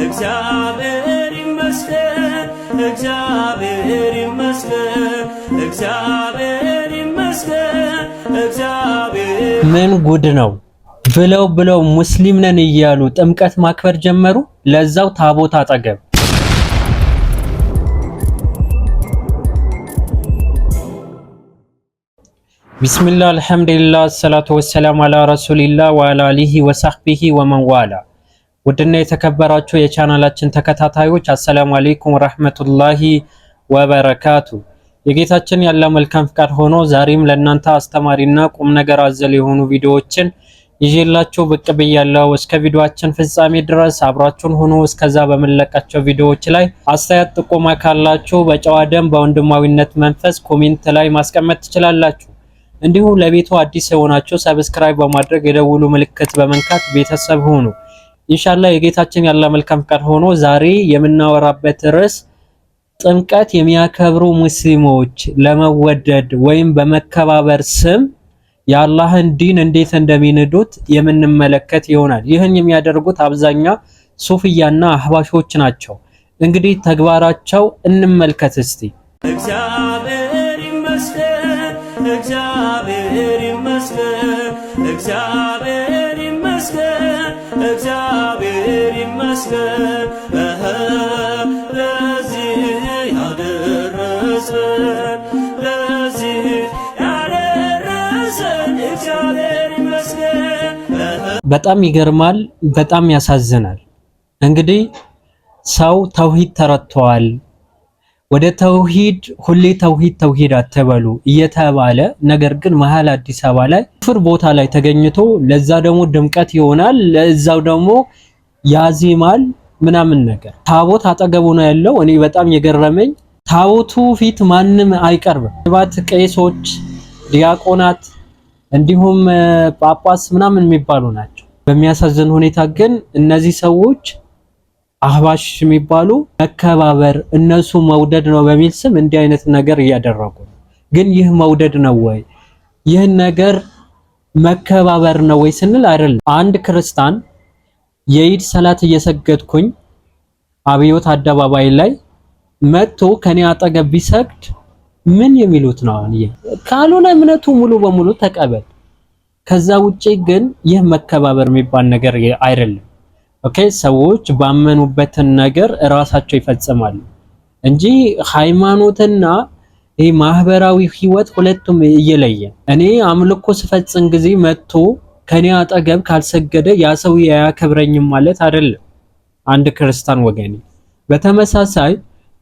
እግዚአብሔር ይመስገን እግዚአብሔር ይመስገን እግዚአብሔር ይመስገን እግዚአብሔር ምን ጉድ ነው ብለው ሙስሊም ነን እያሉ ጥምቀት ማክበር ጀመሩ። ለዛው ታቦት አጠገብ ቢስሚላህ አልሐምዱሊላህ ሰላቱ ወሰላም አላ ረሱሊላህ ወአላ አሊሂ ወሰህቢሂ ወመንዋላ። ውድና የተከበራችሁ የቻናላችን ተከታታዮች አሰላሙ አለይኩም ወራህመቱላሂ ወበረካቱ። የጌታችን ያለ መልካም ፍቃድ ሆኖ ዛሬም ለእናንተ አስተማሪና ቁም ነገር አዘል የሆኑ ቪዲዮዎችን ይዤላችሁ ብቅ ብያለሁ። እስከ ቪዲዮአችን ፍጻሜ ድረስ አብራችሁን ሆኖ እስከዛ በመለቃቸው ቪዲዮዎች ላይ አስተያየት ጥቆማ ካላችሁ በጨዋ ደም በወንድማዊነት መንፈስ ኮሜንት ላይ ማስቀመጥ ትችላላችሁ። እንዲሁም ለቤቱ አዲስ የሆናችሁ ሰብስክራይብ በማድረግ የደውሉ ምልክት በመንካት ቤተሰብ ሆኑ። ኢንሻአላህ የጌታችን ያለ መልካም ፍቃድ ሆኖ ዛሬ የምናወራበት ርዕስ ጥምቀት የሚያከብሩ ሙስሊሞች ለመወደድ ወይም በመከባበር ስም የአላህን ዲን እንዴት እንደሚንዱት የምንመለከት ይሆናል። ይህን የሚያደርጉት አብዛኛው ሱፍያና አህባሾች ናቸው። እንግዲህ ተግባራቸው እንመልከት እስቲ። እግዚአብሔር ይመስገን እግዚአብሔር ይመስገን እግዚአብሔር ይመስገን እግዚአብሔር ይመስገን ለዚህ ያደረሰን ለዚህ ያደረሰን እግዚአብሔር ይመስገን። በጣም ይገርማል፣ በጣም ያሳዝናል። እንግዲህ ሰው ተውሂድ ተረድቷል። ወደ ተውሂድ ሁሌ ተውሂድ አትበሉ እየተባለ ነገር ግን መሀል አዲስ አበባ ላይ ፍር ቦታ ላይ ተገኝቶ ለዛ ደግሞ ድምቀት ይሆናል፣ ለዛው ደግሞ ያዚማል ምናምን ነገር። ታቦት አጠገቡ ነው ያለው። እኔ በጣም የገረመኝ ታቦቱ ፊት ማንም አይቀርብም። ባት ቄሶች፣ ዲያቆናት እንዲሁም ጳጳስ ምናምን የሚባሉ ናቸው። በሚያሳዝን ሁኔታ ግን እነዚህ ሰዎች አህባሽ የሚባሉ መከባበር እነሱ መውደድ ነው በሚል ስም እንዲህ አይነት ነገር እያደረጉ ነው። ግን ይህ መውደድ ነው ወይ? ይህ ነገር መከባበር ነው ወይ ስንል አይደለም። አንድ ክርስቲያን የኢድ ሰላት እየሰገድኩኝ አብዮት አደባባይ ላይ መጥቶ ከኔ አጠገብ ቢሰግድ ምን የሚሉት ነው? ካልሆነ እምነቱ ሙሉ በሙሉ ተቀበል። ከዛ ውጪ ግን ይህ መከባበር የሚባል ነገር አይደለም። ኦኬ፣ ሰዎች ባመኑበትን ነገር ራሳቸው ይፈጽማሉ እንጂ ሃይማኖትና ይሄ ማህበራዊ ህይወት ሁለቱም እየለየ። እኔ አምልኮ ስፈጽም ጊዜ መጥቶ ከኔ አጠገብ ካልሰገደ ያ ሰው ያከብረኝም ማለት አይደለም አንድ ክርስቲያን ወገኔ። በተመሳሳይ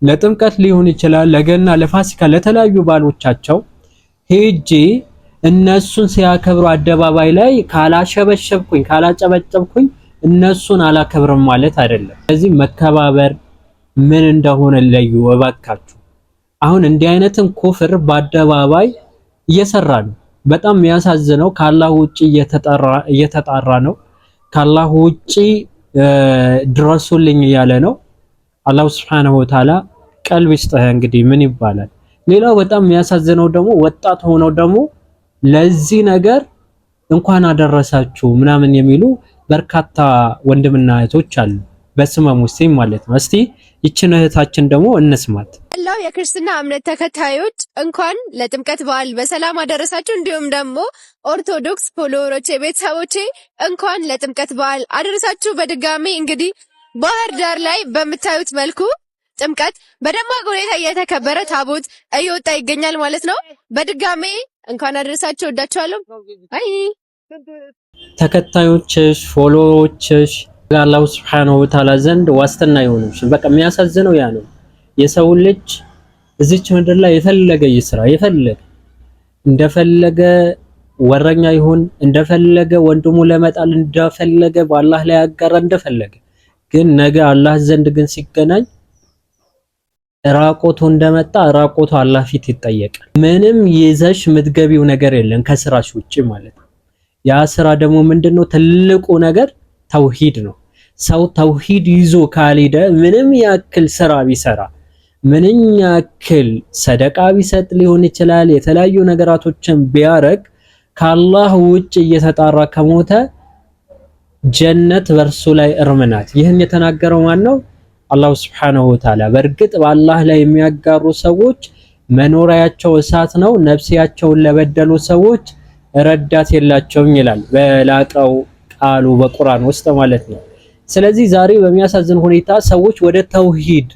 ለጥምቀት ሊሆን ይችላል፣ ለገና፣ ለፋሲካ፣ ለተለያዩ ባሎቻቸው ሄጄ እነሱን ሲያከብሩ አደባባይ ላይ ካላሸበሸብኩኝ ካላጨበጨብኩኝ እነሱን አላከብርም ማለት አይደለም። ስለዚህ መከባበር ምን እንደሆነ ለዩ እባካችሁ። አሁን እንዲህ አይነትን ኩፍር በአደባባይ እየሰራ ነው። በጣም የሚያሳዝነው ከአላህ ውጪ እየተጣራ ነው። ከአላህ ውጪ ድረሱልኝ እያለ ነው። አላህ Subhanahu Wa Ta'ala ቀልብ ይስጥህ። እንግዲህ ምን ይባላል። ሌላው በጣም የሚያሳዝነው ደግሞ ወጣት ሆነው ደግሞ ለዚህ ነገር እንኳን አደረሳችሁ ምናምን የሚሉ በርካታ ወንድምና እህቶች አሉ፣ በስመ ሙስሊም ማለት ነው። እስቲ ይችን እህታችን ደግሞ እንስማት። አላህ የክርስትና እምነት ተከታዮች እንኳን ለጥምቀት በዓል በሰላም አደረሳችሁ። እንዲሁም ደግሞ ኦርቶዶክስ ፎሎወሮቼ ቤተሰቦቼ እንኳን ለጥምቀት በዓል አደረሳችሁ። በድጋሚ እንግዲህ ባህር ዳር ላይ በምታዩት መልኩ ጥምቀት በደማቅ ሁኔታ እየተከበረ ታቦት እየወጣ ይገኛል ማለት ነው። በድጋሚ እንኳን አደረሳችሁ። ወዳችኋለሁ። አይ ተከታዮችሽ ፎሎወሮችሽ አላህ Subhanahu Wa Ta'ala ዘንድ ዋስትና ይሆኑሽ። በቃ የሚያሳዝነው ያ ነው። የሰው ልጅ እዚች ምድር ላይ የፈለገ ይስራ፣ የፈለገ እንደፈለገ ወረኛ ይሁን፣ እንደፈለገ ወንድሙ ለመጣል እንደፈለገ በአላህ ላይ ያጋራ እንደፈለገ፣ ግን ነገ አላህ ዘንድ ግን ሲገናኝ ራቆቱ እንደመጣ ራቆቱ አላህ ፊት ይጠየቃል። ምንም ይዘሽ ምትገቢው ነገር የለም ከስራሽ ውጪ ማለት ነው። ያ ስራ ደግሞ ምንድነው? ትልቁ ነገር ተውሂድ ነው። ሰው ተውሂድ ይዞ ካልሄደ ምንም ያክል ስራ ቢሰራ፣ ምንም ያክል ሰደቃ ቢሰጥ ሊሆን ይችላል፣ የተለያዩ ነገራቶችን ቢያረግ ከአላህ ውጭ እየተጣራ ከሞተ ጀነት በርሱ ላይ እርም ናት። ይህን የተናገረው ማን ነው? አላሁ ሱብሓነሁ ወተዓላ። በእርግጥ በአላህ ላይ የሚያጋሩ ሰዎች መኖሪያቸው እሳት ነው፣ ነፍሲያቸውን ለበደሉ ሰዎች ረዳት የላቸውም ይላል በላቀው ቃሉ በቁርአን ውስጥ ማለት ነው። ስለዚህ ዛሬ በሚያሳዝን ሁኔታ ሰዎች ወደ ተውሂድ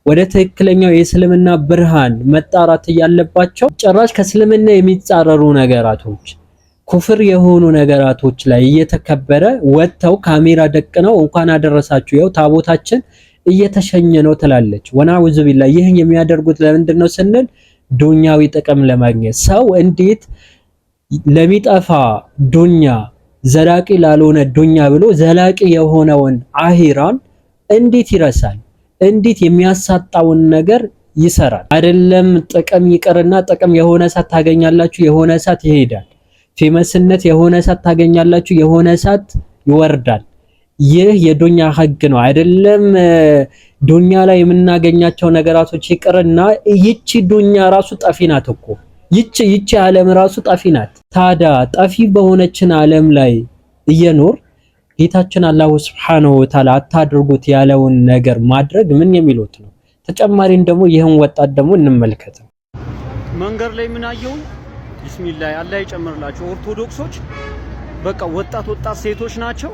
ወደ ትክክለኛው የእስልምና ብርሃን መጣራት እያለባቸው ጭራሽ ከእስልምና የሚጻረሩ ነገራቶች ኩፍር የሆኑ ነገራቶች ላይ እየተከበረ ወጥተው ካሜራ ደቅነው እንኳን አደረሳችሁ ያው ታቦታችን እየተሸኘ ነው ትላለች። ወናውዙ ቢላህ። ይህን የሚያደርጉት ለምንድን ነው ስንል ዱንያዊ ጥቅም ለማግኘት። ሰው እንዴት ለሚጠፋ ዱንያ ዘላቂ ላልሆነ ዱንያ ብሎ ዘላቂ የሆነውን አሂራን እንዴት ይረሳል? እንዴት የሚያሳጣውን ነገር ይሰራል? አይደለም ጥቅም ይቅርና ጥቅም የሆነ ሰዓት ታገኛላችሁ፣ የሆነ ሰዓት ይሄዳል። ፌመስነት የሆነ ሰዓት ታገኛላችሁ፣ የሆነ ሰዓት ይወርዳል። ይህ የዱንያ ህግ ነው። አይደለም ዱንያ ላይ የምናገኛቸው ነገራቶች ይቅርና ይቺ ዱንያ ራሱ ጠፊ ናት እኮ። ይቺ ዓለም ራሱ ጠፊ ናት። ታዲያ ጠፊ በሆነችን ዓለም ላይ እየኖር ጌታችን አላሁ ሱብሓነሁ ወተዓላ አታድርጉት ያለውን ነገር ማድረግ ምን የሚሉት ነው? ተጨማሪን ደግሞ ይህን ወጣት ደግሞ እንመልከተው። መንገድ ላይ ምን አየው? ቢስሚላህ አላህ ይጨምርላቸው። ኦርቶዶክሶች በቃ ወጣት ሴቶች ናቸው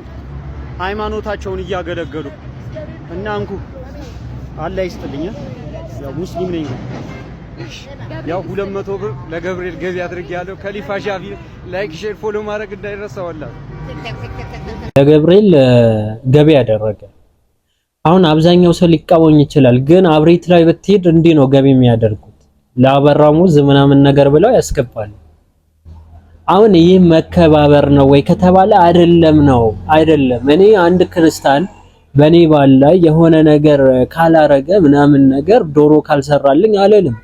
ሃይማኖታቸውን እያገለገሉ እና እንኩ አላህ ይስጥልኝ። ያው ሙስሊም ነኝ። ያው 200 ብር ለገብርኤል ገቢ አድርጌያለሁ። ከሊፋ ሻፊ ላይክ ሼር ፎሎ ማድረግ እንዳይረሳ። ወላሂ ለገብርኤል ገቢ ያደረገ። አሁን አብዛኛው ሰው ሊቃወኝ ይችላል፣ ግን አብሬት ላይ ብትሄድ እንዲህ ነው ገቢ የሚያደርጉት። ለአበራሙዝ ምናምን ነገር ብለው ያስገባሉ። አሁን ይህ መከባበር ነው ወይ ከተባለ አይደለም ነው አይደለም። እኔ አንድ ክርስቲያን በኔ ባል ላይ የሆነ ነገር ካላረገ ምናምን ነገር ዶሮ ካልሰራልኝ አልልም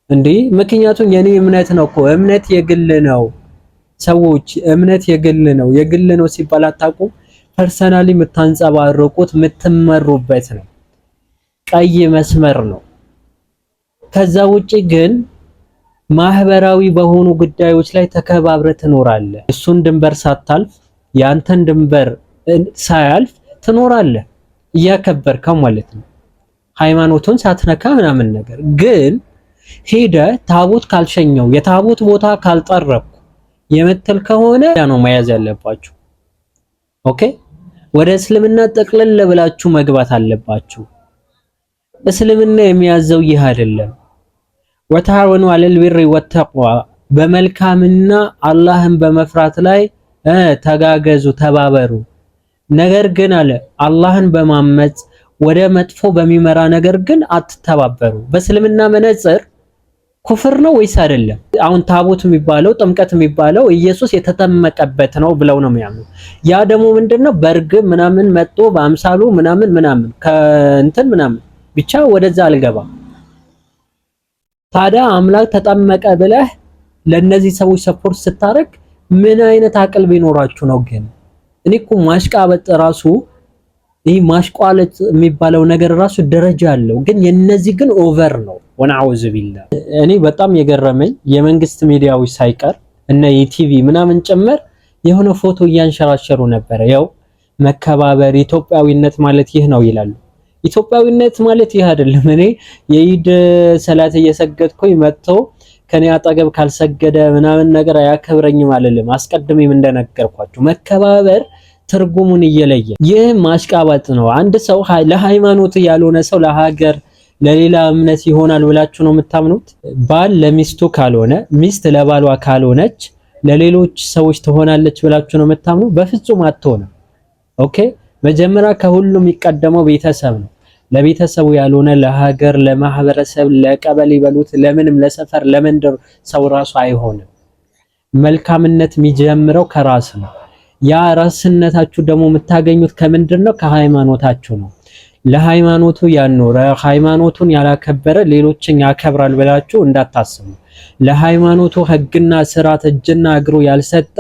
እንዴ። ምክንያቱም የኔ እምነት ነው እኮ። እምነት የግል ነው ሰዎች፣ እምነት የግል ነው ሲባል አታውቁም? ፐርሰናሊ የምታንጸባርቁት የምትመሩበት ነው፣ ቀይ መስመር ነው። ከዛ ውጪ ግን ማህበራዊ በሆኑ ጉዳዮች ላይ ተከባብረህ ትኖራለህ። እሱን ድንበር ሳታልፍ ያንተን ድንበር ሳያልፍ ትኖራለህ እያከበርከው ማለት ነው። ሃይማኖቱን ሳትነካ ምናምን ነገር። ግን ሄደ ታቦት ካልሸኘው የታቦት ቦታ ካልጠረኩ የምትል ከሆነ ያ ነው መያዝ ያለባችሁ። ኦኬ፣ ወደ እስልምና ጠቅለል ብላችሁ መግባት አለባችሁ። እስልምና የሚያዘው ይህ አይደለም። ወተዓወኑ ዐለል ቢሪ ወተቅዋ፣ በመልካምና አላህን በመፍራት ላይ ተጋገዙ፣ ተባበሩ። ነገር ግን አለ አላህን በማመጽ ወደ መጥፎ በሚመራ ነገር ግን አትተባበሩ። በእስልምና መነጽር ኩፍር ነው ወይስ አይደለም? አሁን ታቦት የሚባለው ጥምቀት የሚባለው ኢየሱስ የተጠመቀበት ነው ብለው ነው የሚያምኑ። ያ ደግሞ ምንድነው በርግብ ምናምን መጥቶ በአምሳሉ ምናምን ከእንትን ምናምን ብቻ ወደዛ አልገባም። ታዲያ አምላክ ተጠመቀ ብለህ ለነዚህ ሰዎች ሰፖርት ስታረግ ምን አይነት አቅል ቢኖራችሁ ነው? ግን እኔ እኮ ማሽቃበጥ ራሱ ይህ ማሽቋለጥ የሚባለው ነገር ራሱ ደረጃ አለው። ግን የነዚህ ግን ኦቨር ነው። ወነአውዝ ቢላህ። እኔ በጣም የገረመኝ የመንግስት ሚዲያዎች ሳይቀር እነ ኢቲቪ ምናምን ጭምር የሆነ ፎቶ እያንሸራሸሩ ነበረ። ያው መከባበር ኢትዮጵያዊነት ማለት ይህ ነው ይላሉ። ኢትዮጵያዊነት ማለት ይህ አይደለም። እኔ የኢድ ሰላት እየሰገድኩኝ መጥቶ ከኔ አጠገብ ካልሰገደ ምናምን ነገር አያከብረኝም አልልም። አስቀድሜም እንደነገርኳችሁ መከባበር ትርጉሙን እየለየ ይህ ማሽቃባጥ ነው። አንድ ሰው ለሃይማኖት ያልሆነ ሰው ለሀገር ለሌላ እምነት ይሆናል ብላችሁ ነው የምታምኑት? ባል ለሚስቱ ካልሆነ ሚስት ለባሏ ካልሆነች ለሌሎች ሰዎች ትሆናለች ብላችሁ ነው የምታምኑ? በፍጹም አትሆንም። ኦኬ፣ መጀመሪያ ከሁሉም የሚቀደመው ቤተሰብ ነው። ለቤተሰቡ ያልሆነ ለሀገር፣ ለማህበረሰብ፣ ለቀበሌ በሉት ለምንም ለሰፈር ለመንደር ሰው ራሱ አይሆንም። መልካምነት የሚጀምረው ከራስ ነው። ያ ራስነታችሁ ደግሞ የምታገኙት ከምንድነው? ከሃይማኖታችሁ ነው። ለሃይማኖቱ ያኖረ ሃይማኖቱን ያላከበረ ሌሎችን ያከብራል ብላችሁ እንዳታስቡ። ለሃይማኖቱ ህግና ስርዓት እጅና እግሩ ያልሰጠ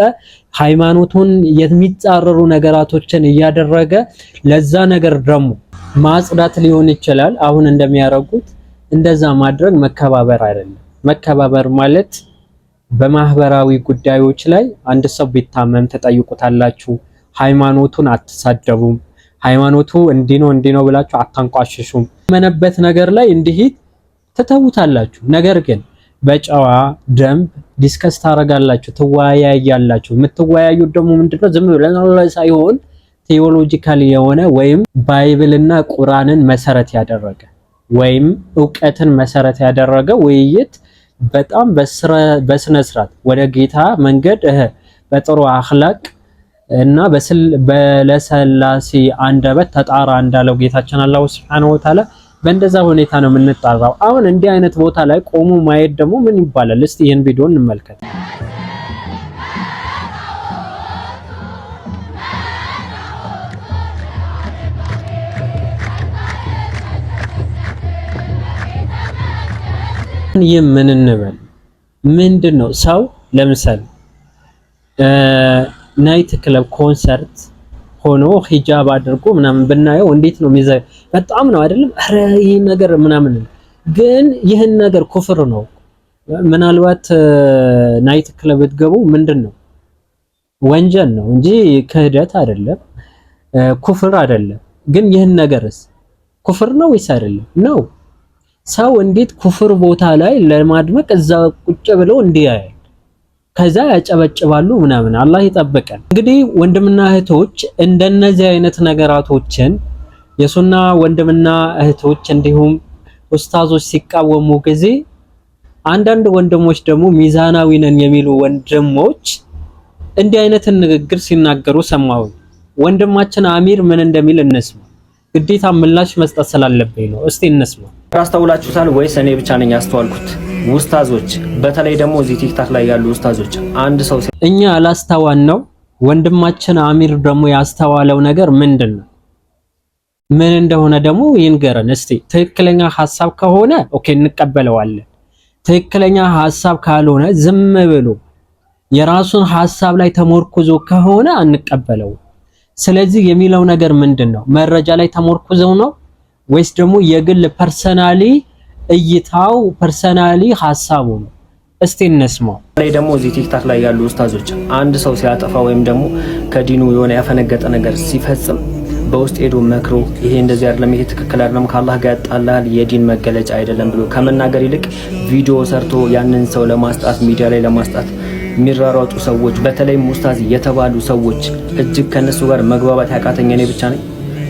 ሃይማኖቱን የሚጻረሩ ነገራቶችን እያደረገ ለዛ ነገር ደግሞ ማጽዳት ሊሆን ይችላል። አሁን እንደሚያደርጉት እንደዛ ማድረግ መከባበር አይደለም። መከባበር ማለት በማህበራዊ ጉዳዮች ላይ አንድ ሰው ቢታመም ተጠይቁታላችሁ፣ ሃይማኖቱን አትሳደቡም፣ ሃይማኖቱ እንዲህ ነው ብላችሁ አታንቋሽሹም። መነበት ነገር ላይ እንዲህ ትተውታላችሁ። ነገር ግን በጨዋ ደንብ ዲስከስ ታረጋላችሁ፣ ትወያያላችሁ። የምትወያዩት ደግሞ ምንድነው? ዝም ብለን ሳይሆን ቴዎሎጂካል የሆነ ወይም ባይብልና ቁርአንን መሰረት ያደረገ ወይም ዕውቀትን መሰረት ያደረገ ውይይት በጣም በስነ ስርዓት ወደ ጌታ መንገድ በጥሩ አኽላቅ እና በለሰላሲ አንደበት ተጣራ እንዳለው ጌታችን አላህ Subhanahu Wa Ta'ala በእንደዛ ሁኔታ ነው የምንጣራው። አሁን እንዲህ አይነት ቦታ ላይ ቆሞ ማየት ደግሞ ምን ይባላል? እስቲ ይሄን ቪዲዮ እንመልከት። ይህ ምን እንበል? ምንድነው ሰው ለምሳሌ ናይት ክለብ ኮንሰርት ሆኖ ሂጃብ አድርጎ ምናምን ብናየው እንዴት ነው በጣም ነው አይደለም? አረ ይሄ ነገር ምናምን ግን ይህን ነገር ኩፍር ነው። ምናልባት ናይት ክለብ ብትገቡ ምንድነው ወንጀል ነው እንጂ ክህደት አይደለም፣ ኩፍር አይደለም። ግን ይህን ነገርስ ኩፍር ነው ወይስ አይደለም? ነው። ሰው እንዴት ኩፍር ቦታ ላይ ለማድመቅ እዛ ቁጭ ብለው እንዲያያል ከዛ ያጨበጭባሉ ምናምን። አላህ ይጠብቀን። እንግዲህ ወንድምና እህቶች እንደነዚህ አይነት ነገራቶችን የሱና ወንድምና እህቶች እንዲሁም ኡስታዞች ሲቃወሙ ጊዜ አንዳንድ ወንድሞች ደግሞ ሚዛናዊ ነን የሚሉ ወንድሞች እንዲህ አይነትን ንግግር ሲናገሩ ሰማሁ። ወንድማችን አሚር ምን እንደሚል እንስማ። ግዴታ ምላሽ መስጠት ስላለብኝ ነው። እስቲ እንስማ። አስተውላችሁታል ወይስ እኔ ብቻ ነኝ ያስተዋልኩት? ኡስታዞች በተለይ ደግሞ እዚህ ቲክታክ ላይ ያሉ ኡስታዞች አንድ ሰው እኛ አላስተዋል ነው። ወንድማችን አሚር ደግሞ ያስተዋለው ነገር ምንድነው? ምን እንደሆነ ደግሞ ይንገረን እስቲ። ትክክለኛ ሐሳብ ከሆነ ኦኬ እንቀበለዋለን። ትክክለኛ ሐሳብ ካልሆነ ዝም ብሎ የራሱን ሐሳብ ላይ ተሞርኩዞ ከሆነ አንቀበለው። ስለዚህ የሚለው ነገር ምንድነው? መረጃ ላይ ተሞርኩዘው ነው ወይስ ደግሞ የግል ፐርሰናሊ እይታው ፐርሰናሊ ሐሳቡ ነው? እስቲ እንስማው። ላይ ደግሞ እዚህ ቲክታክ ላይ ያሉ ኡስታዞች አንድ ሰው ሲያጠፋ ወይም ደግሞ ከዲኑ የሆነ ያፈነገጠ ነገር ሲፈጽም በውስጥ ሄዶ መክሮ ይሄ እንደዚህ አይደለም፣ ይሄ ትክክል አይደለም፣ ከአላህ ጋር ያጣላል፣ የዲን መገለጫ አይደለም ብሎ ከመናገር ይልቅ ቪዲዮ ሰርቶ ያንን ሰው ለማስጣት ሚዲያ ላይ ለማስጣት የሚራራጡ ሰዎች በተለይም ኡስታዝ የተባሉ ሰዎች እጅግ ከነሱ ጋር መግባባት ያቃተኝ እኔ ብቻ ነኝ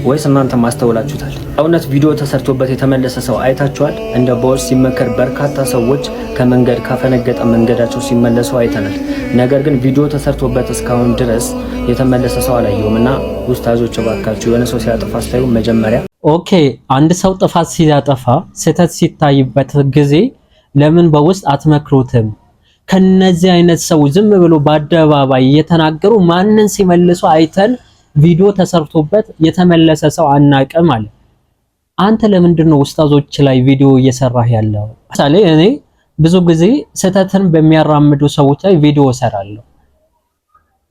ወይስ እናንተ ማስተውላችሁታል? እውነት ቪዲዮ ተሰርቶበት የተመለሰ ሰው አይታችኋል? እንደ ቦስ ሲመከር በርካታ ሰዎች ከመንገድ ካፈነገጠ መንገዳቸው ሲመለሱ አይተናል። ነገር ግን ቪዲዮ ተሰርቶበት እስካሁን ድረስ የተመለሰ ሰው አላየሁምና ኡስታዞች እባካችሁ የሆነ ሰው ሲያጠፋ አስተያዩ መጀመሪያ ኦኬ፣ አንድ ሰው ጥፋት ሲያጠፋ ስህተት ሲታይበት ጊዜ ለምን በውስጥ አትመክሩትም? ከነዚህ አይነት ሰው ዝም ብሎ በአደባባይ እየተናገሩ ማንን ሲመልሱ አይተን ቪዲዮ ተሰርቶበት የተመለሰ ሰው አናቀም አለ። አንተ ለምንድን ነው ኡስታዞች ላይ ቪዲዮ እየሰራህ ያለው? ምሳሌ እኔ ብዙ ጊዜ ስህተትን በሚያራምዱ ሰዎች ላይ ቪዲዮ እሰራለሁ።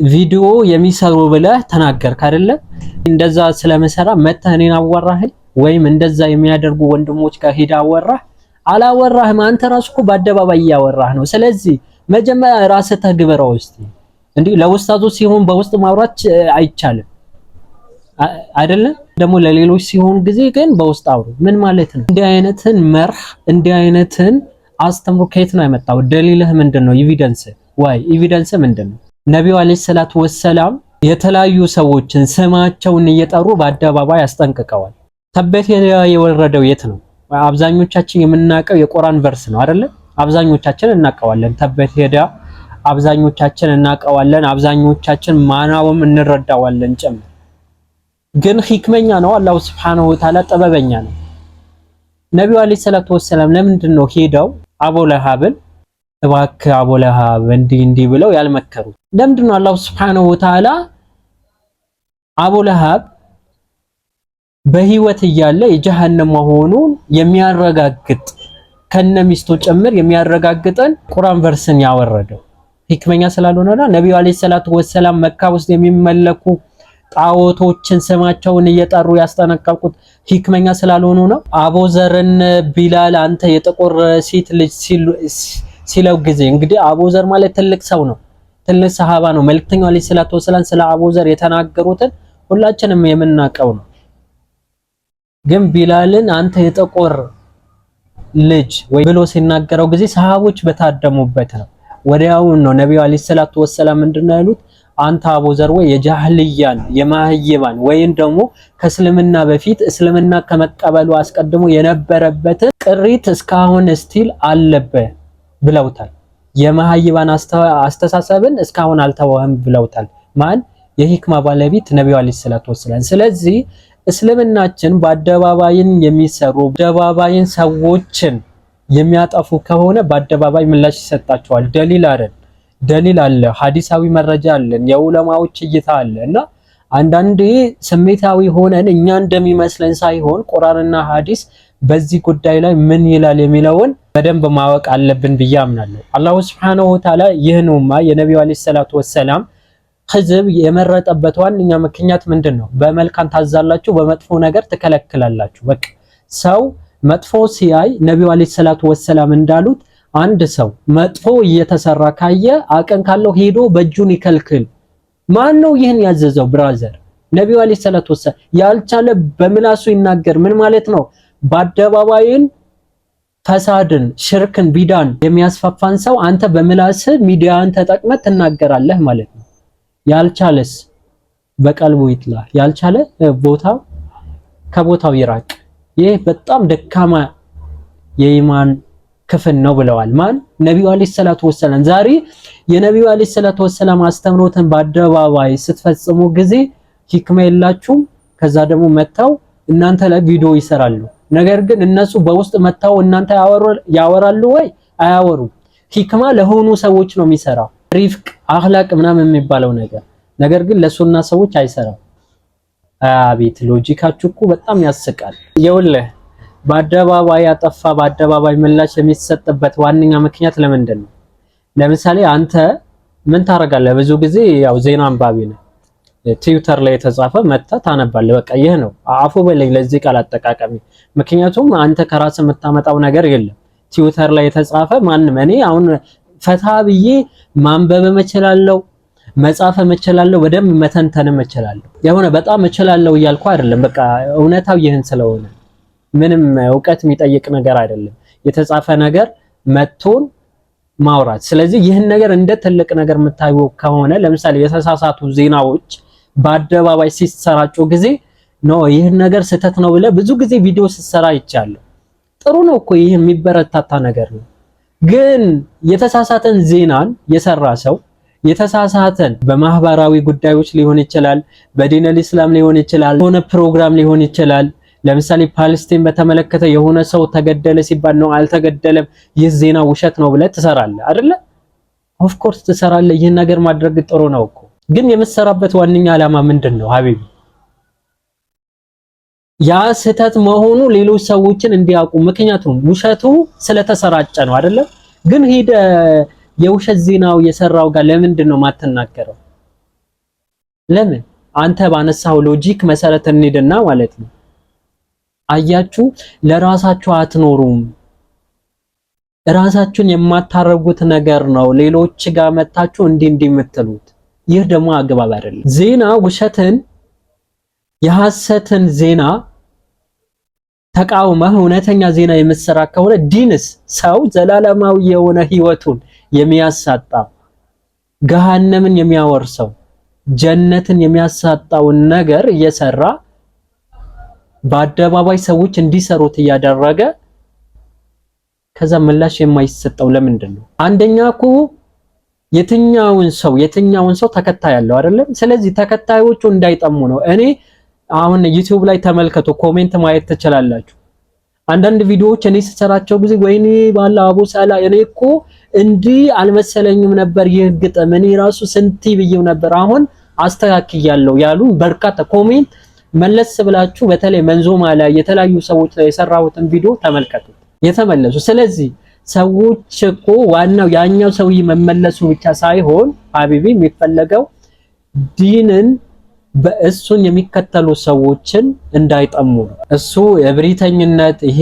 ቪዲዮ የሚሰሩ ብለህ ተናገርክ አይደለ? እንደዛ ስለመሰራ መተህ እኔን አወራህ ወይም እንደዛ የሚያደርጉ ወንድሞች ጋር ሄዳ አወራህ? አላወራህም። አንተ ራስህ እኮ በአደባባይ እያወራህ ነው። ስለዚህ መጀመሪያ ራስህ ተግብረው እስቲ። እንዲህ ለኡስታዙ ሲሆን በውስጥ ማውራት አይቻልም አይደለም? ደግሞ ለሌሎች ሲሆን ጊዜ ግን በውስጥ አውሩ። ምን ማለት ነው? እንዲህ አይነትን መርህ እንዲህ አይነትን አስተምሮ ከየት ነው ያመጣው? ደሊልህ ምንድነው? ኤቪደንስ ምንድነው? ነብዩ አለይሂ ሰላቱ ወሰላም የተለያዩ ሰዎችን ስማቸውን እየጠሩ በአደባባይ አስጠንቅቀዋል። ተበት የወረደው የት ነው? አብዛኞቻችን የምናውቀው የቁርአን ቨርስ ነው አይደለ? አብዛኞቻችን እናውቀዋለን። ተበት ሄዳ አብዛኞቻችን እናውቀዋለን። አብዛኞቻችን ማናውም እንረዳዋለን ጭምር። ግን ሂክመኛ ነው አላህ Subhanahu Wa Ta'ala ጥበበኛ ነው። ነብዩ አለይሂ ሰላቱ ወሰለም ለምንድን ነው ሄደው አቡ ለሃብን እባክህ አቡ ለሃብ እንዲህ ብለው ያልመከሩት? ለምንድን ነው አላህ Subhanahu Wa Ta'ala አቡ ለሃብ በህይወት እያለ የጀሃነም መሆኑን የሚያረጋግጥ ከነሚስቱ ጭምር የሚያረጋግጠን ቁርአን ቨርስን ያወረደው? ሂክመኛ ስላልሆነና ነብዩ አለይሂ ሰላቱ ወሰለም መካ ውስጥ የሚመለኩ ጣዖቶችን ስማቸውን እየጠሩ ያስጠነቀቁት ሂክመኛ ስላልሆኑ ነው። አቡዘርን ቢላል አንተ የጥቁር ሴት ልጅ ሲለው ጊዜ እንግዲህ አቡዘር ማለት ትልቅ ሰው ነው። ትልቅ ሰሃባ ነው። መልእክተኛው አለይሂ ሰላቱ ወሰላም ስለ አቡዘር የተናገሩትን ሁላችንም የምናውቀው ነው። ግን ቢላልን አንተ የጠቆር ልጅ ወይ ብሎ ሲናገረው ጊዜ ሰሃቦች በታደሙበት ነው። ወዲያውኑ ነው ነብዩ አለይሂ ሰላቱ ወሰላም ምንድነው ያሉት? አንተ አቡዘር ወይ የጃህልያን የማህይባን ወይም ደግሞ ከእስልምና በፊት እስልምና ከመቀበሉ አስቀድሞ የነበረበት ቅሪት እስካሁን ስቲል አለበት ብለውታል። የማህይባን አስተሳሰብን እስካሁን አልተወህም ብለውታል። ማን? የሂክማ ባለቤት ነብዩ አለይሂ ሰላቱ ወሰላም። ስለዚህ እስልምናችን በአደባባይን የሚሰሩ በአደባባይን ሰዎችን የሚያጠፉ ከሆነ በአደባባይ ምላሽ ይሰጣቸዋል። ደሊል አለ፣ ሐዲሳዊ መረጃ አለን፣ የዑለማዎች እይታ አለ። እና አንዳንዴ ስሜታዊ ሆነን እኛ እንደሚመስለን ሳይሆን ቁርአንና ሐዲስ በዚህ ጉዳይ ላይ ምን ይላል የሚለውን በደንብ ማወቅ አለብን ብዬ አምናለሁ። አላሁ ሱብሓነሁ ወተዓላ ይህንማ የነብዩ አለይሂ ሰላቱ ወሰላም ህዝብ የመረጠበት ዋነኛ ምክንያት ምንድነው? በመልካም ታዛላችሁ፣ በመጥፎ ነገር ትከለክላላችሁ። በቃ ሰው መጥፎ ሲያይ ነብዩ አለይሂ ሰላቱ ወሰላም እንዳሉት አንድ ሰው መጥፎ እየተሰራ ካየ አቅም ካለው ሄዶ በእጁን ይከልክል። ማን ነው ይህን ያዘዘው? ብራዘር ነብዩ አለይሂ ሰላቱ ወሰላም። ያልቻለ በምላሱ ይናገር። ምን ማለት ነው? በአደባባይን ፈሳድን፣ ሽርክን፣ ቢዳን የሚያስፋፋን ሰው አንተ በምላስ ሚዲያን ተጠቅመህ ትናገራለህ ማለት ነው። ያልቻለስ በቀልቡ ይጥላ። ያልቻለ ቦታው ከቦታው ይራቅ። ይህ በጣም ደካማ የኢማን ክፍል ነው ብለዋል። ማን? ነብዩ አለይሂ ሰላቱ ወሰላም። ዛሬ የነብዩ አለይሂ ሰላቱ ወሰላም አስተምሮትን በአደባባይ ስትፈጽሙ ጊዜ ሂክማ የላችሁም። ከዛ ደግሞ መተው እናንተ ላይ ቪዲዮ ይሰራሉ። ነገር ግን እነሱ በውስጥ መተው እናንተ ያወራሉ ወይ? አያወሩም። ሂክማ ለሆኑ ሰዎች ነው የሚሰራው፣ ሪፍቅ አኽላቅ ምናምን የሚባለው ነገር ግን ለሱና ሰዎች አይሰራም። አቤት ሎጂካችሁ እኮ በጣም ያስቃል። ይኸውልህ በአደባባይ ያጠፋ በአደባባይ ምላሽ የሚሰጥበት ዋነኛ ምክንያት ለምንድን ነው? ለምሳሌ አንተ ምን ታረጋለህ? ብዙ ጊዜ ያው ዜና አንባቢ ነው። ትዊተር ላይ የተጻፈ መጣ ታነባለህ። በቃ ይህ ነው። አፉ በለኝ ለዚህ ቃል አጠቃቀሚ። ምክንያቱም አንተ ከራስ የምታመጣው ነገር የለም። ትዊተር ላይ የተጻፈ ማንም እኔ አሁን ፈታ ብዬ ማንበብ እችላለሁ፣ መጻፍ እችላለሁ፣ በደንብ መተንተንም እችላለሁ። የሆነ በጣም እችላለሁ እያልኩ አይደለም። በቃ እውነታው ይህን ስለሆነ ምንም እውቀት የሚጠይቅ ነገር አይደለም። የተጻፈ ነገር መቶን ማውራት። ስለዚህ ይህን ነገር እንደ ትልቅ ነገር የምታዩ ከሆነ ለምሳሌ የተሳሳቱ ዜናዎች በአደባባይ ሲሰራጩ ጊዜ ነው ይህን ነገር ስህተት ነው ብለህ ብዙ ጊዜ ቪዲዮ ስትሰራ ይቻላል። ጥሩ ነው እኮ ይህ የሚበረታታ ነገር ነው። ግን የተሳሳተን ዜናን የሰራ ሰው የተሳሳተን በማህበራዊ ጉዳዮች ሊሆን ይችላል፣ በዲነል ኢስላም ሊሆን ይችላል፣ የሆነ ፕሮግራም ሊሆን ይችላል። ለምሳሌ ፓለስቲን በተመለከተ የሆነ ሰው ተገደለ ሲባል ነው አልተገደለም፣ ይህ ዜና ውሸት ነው ብለህ ትሰራለህ አይደለ? ኦፍ ኮርስ ትሰራለህ። ይህን ነገር ማድረግ ጥሩ ነው እኮ። ግን የምትሰራበት ዋነኛ ዓላማ ምንድን ነው ሀቢቢ? ያ ስህተት መሆኑ ሌሎች ሰዎችን እንዲያውቁ። ምክንያቱም ውሸቱ ስለተሰራጨ ነው አይደለም? ግን ሄደ የውሸት ዜናው የሰራው ጋር ለምንድን ነው ማትናገረው? ለምን? አንተ ባነሳው ሎጂክ መሰረት እንሂድና ማለት ነው። አያችሁ፣ ለራሳችሁ አትኖሩም። ራሳችሁን የማታረጉት ነገር ነው ሌሎች ጋር መታችሁ እንዲህ የምትሉት። ይህ ደግሞ አግባብ አይደለም። ዜና ውሸትን የሐሰትን ዜና ተቃውመህ እውነተኛ ዜና የምትሰራ ከሆነ ዲንስ ሰው ዘላለማዊ የሆነ ህይወቱን የሚያሳጣ ገሃነምን የሚያወርሰው ጀነትን የሚያሳጣውን ነገር እየሰራ በአደባባይ ሰዎች እንዲሰሩት እያደረገ ከዛ ምላሽ የማይሰጠው ለምንድን ነው? አንደኛ እኮ የትኛውን ሰው ተከታይ ያለው አይደለም። ስለዚህ ተከታዮቹ እንዳይጠሙ ነው። እኔ አሁን ዩቲዩብ ላይ ተመልከቱ፣ ኮሜንት ማየት ትችላላችሁ። አንዳንድ ቪዲዮዎች እኔ ስሰራቸው ጊዜ ወይኔ ባላ አቡ ሳላ እኔ እኮ እንዲህ አልመሰለኝም ነበር፣ ይህ ግጥም እኔ ራሱ ስንት ብዬው ነበር፣ አሁን አስተካክያለሁ ያሉ በርካታ ኮሜንት መለስ ብላችሁ በተለይ መንዞማ ላይ የተለያዩ ሰዎች ላይ የሰራሁትን ቪዲዮ ተመልከቱ የተመለሱ። ስለዚህ ሰዎች እኮ ዋናው ያኛው ሰውዬ መመለሱ ብቻ ሳይሆን ሀቢቢ የሚፈለገው ዲንን በእሱን የሚከተሉ ሰዎችን እንዳይጠሙ። እሱ የብሪተኝነት ይሄ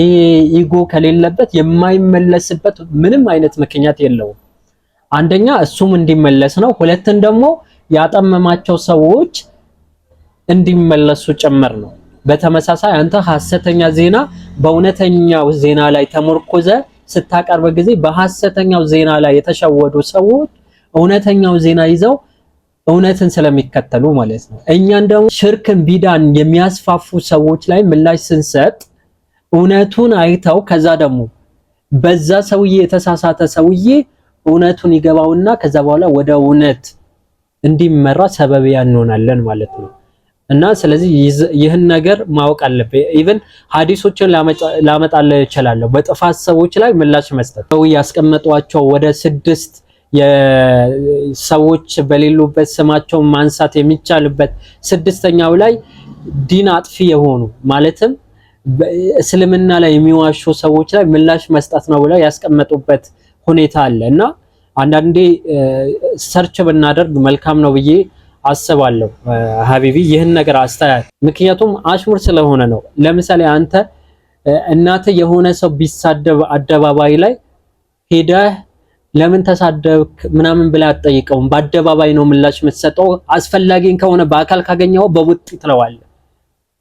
ኢጎ ከሌለበት የማይመለስበት ምንም አይነት ምክንያት የለውም። አንደኛ እሱም እንዲመለስ ነው፣ ሁለትን ደግሞ ያጠመማቸው ሰዎች እንዲመለሱ ጭምር ነው። በተመሳሳይ አንተ ሐሰተኛ ዜና በእውነተኛው ዜና ላይ ተመርኮዘ ስታቀርብ ጊዜ በሐሰተኛው ዜና ላይ የተሸወዱ ሰዎች እውነተኛው ዜና ይዘው እውነትን ስለሚከተሉ ማለት ነው። እኛን ደግሞ ሽርክን ቢዳን የሚያስፋፉ ሰዎች ላይ ምላሽ ስንሰጥ እውነቱን አይተው ከዛ ደግሞ በዛ ሰውዬ የተሳሳተ ሰውዬ እውነቱን ይገባውና ከዛ በኋላ ወደ እውነት እንዲመራ ሰበብያ እንሆናለን ማለት ነው። እና ስለዚህ ይህን ነገር ማወቅ አለበት። ኢቭን ሐዲሶችን ላመጣለ ይችላል። በጥፋት ሰዎች ላይ ምላሽ መስጠት ነው ያስቀመጧቸው ወደ 6 የሰዎች በሌሉበት ስማቸውን ማንሳት የሚቻልበት 6ኛው ላይ ዲን አጥፊ የሆኑ ማለትም እስልምና ላይ የሚዋሹ ሰዎች ላይ ምላሽ መስጠት ነው ብለው ያስቀመጡበት ሁኔታ አለ እና አንዳንዴ ሰርች ብናደርግ መልካም ነው ብዬ አስባለሁ። ሀቢቢ ይህን ነገር አስተያየት ምክንያቱም አሽሙር ስለሆነ ነው። ለምሳሌ አንተ እናተ የሆነ ሰው ቢሳደብ አደባባይ ላይ ሄደህ ለምን ተሳደብክ ምናምን ብላ አትጠይቀውም። በአደባባይ ነው ምላሽ የምትሰጠው። አስፈላጊን ከሆነ በአካል ካገኘው በውጥ ትለዋለህ።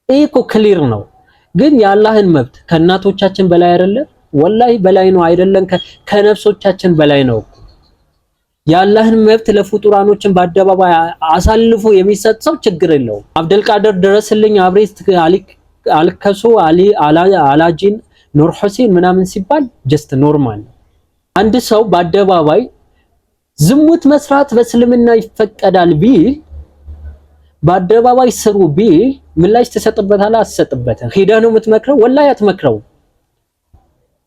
ይሄ እኮ ክሊር ነው። ግን የአላህን መብት ከእናቶቻችን በላይ አይደለም? ወላሂ በላይ ነው አይደለም? ከነፍሶቻችን በላይ ነው። የአላህን መብት ለፍጡራኖችን በአደባባይ አሳልፎ የሚሰጥ ሰው ችግር የለውም። አብደልቃድር ድረስልኝ፣ አብሬት አልከሱ፣ አላጂን፣ ኑር ሁሴን ምናምን ሲባል ጀስት ኖርማል። አንድ ሰው በአደባባይ ዝሙት መስራት በእስልምና ይፈቀዳል ቢል በአደባባይ ስሩ ቢል ምላሽ ትሰጥበታለህ? አትሰጥበትም? ሄደህ ነው የምትመክረው? ወላሂ አትመክረው።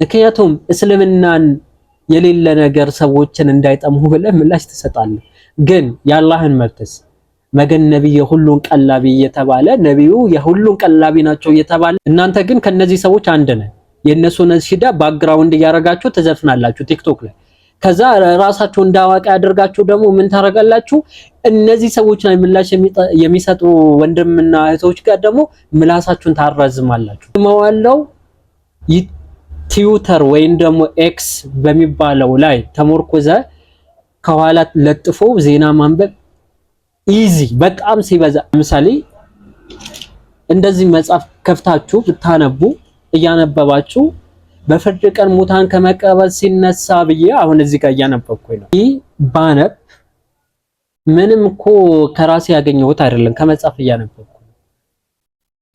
ምክንያቱም እስልምናን የሌለ ነገር ሰዎችን እንዳይጠሙ ብለህ ምላሽ ትሰጣለህ። ግን የአላህን መብትስ መገን ነብይ የሁሉን ቀላቢ እየተባለ ነብዩ የሁሉን ቀላቢ ናቸው እየተባለ እናንተ ግን ከነዚህ ሰዎች አንድ ነን የነሱ ነሽዳ ባክግራውንድ እያረጋችሁ ትዘፍናላችሁ ቲክቶክ ላይ። ከዛ ራሳችሁ እንዳዋቂ ያደርጋችሁ ደግሞ ምን ታረጋላችሁ? እነዚህ ሰዎች ላይ ምላሽ የሚሰጡ ወንድምና እህቶች ጋር ደግሞ ምላሳችሁን ታራዝማላችሁ። መዋለው ትዊተር ወይም ደግሞ ኤክስ በሚባለው ላይ ተመርኮዘ ከኋላ ለጥፎ ዜና ማንበብ ኢዚ በጣም ሲበዛ። ለምሳሌ እንደዚህ መጽሐፍ ከፍታችሁ ብታነቡ እያነበባችሁ በፍርድ ቀን ሙታን ከመቀበል ሲነሳ ብዬ አሁን እዚህ ጋር እያነበብኩኝ ነው። ይህ ባነብ ምንም እኮ ከራሴ ያገኘሁት አይደለም ከመጽሐፍ እያነበብኩ።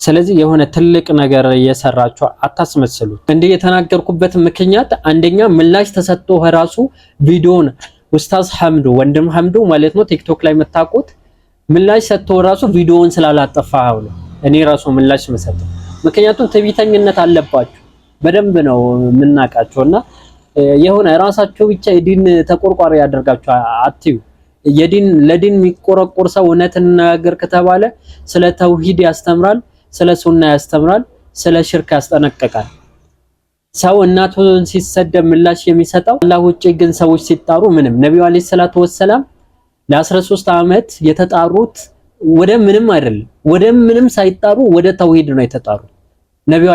ስለዚህ የሆነ ትልቅ ነገር እየሰራችሁ አታስመስሉት። እንዲህ የተናገርኩበት ምክንያት አንደኛ ምላሽ ተሰጥቶ ራሱ ቪዲዮን ኡስታዝ ሐምዱ ወንድም ሐምዱ ማለት ነው ቲክቶክ ላይ የምታውቁት ምላሽ ሰጥቶ ራሱ ቪዲዮን ስላላጠፋው ነው እኔ ራሱ ምላሽ መሰጠው። ምክንያቱም ትዕቢተኝነት አለባችሁ በደንብ ነው የምናውቃቸውና የሆነ ራሳችሁ ብቻ የዲን ተቆርቋሪ ያደርጋችሁ አትዩ። የዲን ለዲን የሚቆረቆር ሰው እውነትን ነገር ከተባለ ስለ ተውሂድ ያስተምራል፣ ስለ ሱና ያስተምራል፣ ስለ ሽርክ ያስጠነቅቃል። ሰው እናቱን ሲሰደብ ምላሽ የሚሰጠው አላህ ውጪ ግን ሰዎች ሲጣሩ ምንም ነብዩ አለይሂ ሰላቱ ወሰለም ለ13 ዓመት የተጣሩት ወደ ምንም አይደለም፣ ወደ ምንም ሳይጣሩ ወደ ተውሂድ ነው የተጣሩት። ነብዩ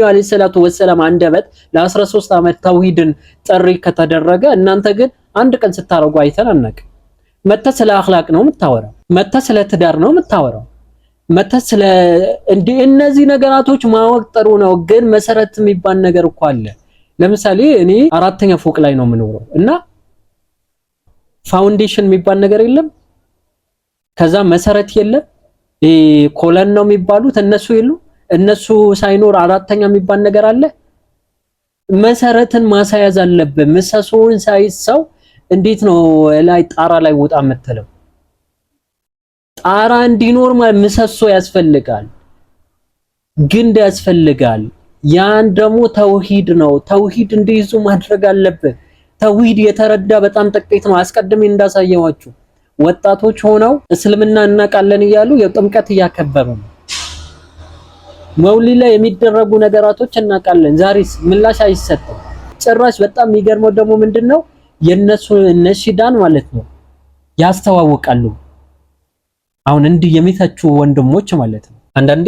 አለይሂ ሰላቱ ወሰለም አንደበት ለ13 ዓመት ተውሂድን ጥሪ ከተደረገ እናንተ ግን አንድ ቀን ስታረጉ አይተን አናውቅም። መተህ ስለ አኽላቅ ነው የምታወራው፣ መተህ ስለ ትዳር ነው የምታወራው፣ መተህ ስለ እነዚህ ነገራቶች ማወቅ ጥሩ ነው፣ ግን መሰረት የሚባል ነገር እኮ አለ። ለምሳሌ እኔ 4ኛ ፎቅ ላይ ነው የምኖረው እና ፋውንዴሽን የሚባል ነገር የለም፣ ከዛ መሰረት የለም፣ ኮለን ነው የሚባሉት እነሱ የሉ። እነሱ ሳይኖር 4ኛ የሚባል ነገር አለ። መሰረትን ማሳያዝ አለበት። ምሰሶውን ሳይሰው እንዴት ነው ላይ ጣራ ላይ ወጣ የምትለው? ጣራ እንዲኖር ምሰሶ ያስፈልጋል፣ ግንድ ያስፈልጋል። ያን ደግሞ ተውሂድ ነው። ተውሂድ እንዲይዙ ማድረግ አለበት። ተውሂድ የተረዳ በጣም ጥቂት ነው። አስቀድሜ እንዳሳየዋችሁ ወጣቶች ሆነው እስልምና እናውቃለን እያሉ የጥምቀት እያከበሩ ነው። መውሊድ ላይ የሚደረጉ ነገራቶች እናውቃለን። ዛሬስ ምላሽ አይሰጥም ጭራሽ። በጣም የሚገርመው ደግሞ ምንድነው የነሱ ነሽዳን ማለት ነው ያስተዋውቃሉ። አሁን እንዲህ የሚተቹ ወንድሞች ማለት ነው አንዳንዴ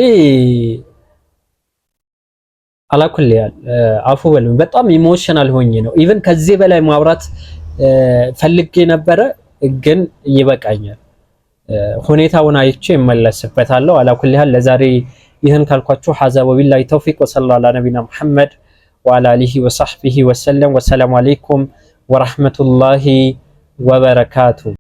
አላኩልያል አፉ በሉኝ። በጣም ኢሞሽናል ሆኜ ነው ኢቭን ከዚህ በላይ ማውራት ፈልጌ ነበረ ግን ይበቃኛል። ሁኔታውን አይቼ እመለስበታለሁ። አላ ኩሊ ሀል ለዛሬ ይህን ካልኳችሁ ሐዛ ወቢላሂ ተውፊቅ ወሰለላሁ ዐላ ነቢና ሙሐመድ ወዐላ አሊሂ ወሰህቢሂ ወሰለም። ወሰላሙ አለይኩም ወራህመቱላሂ ወበረካቱ።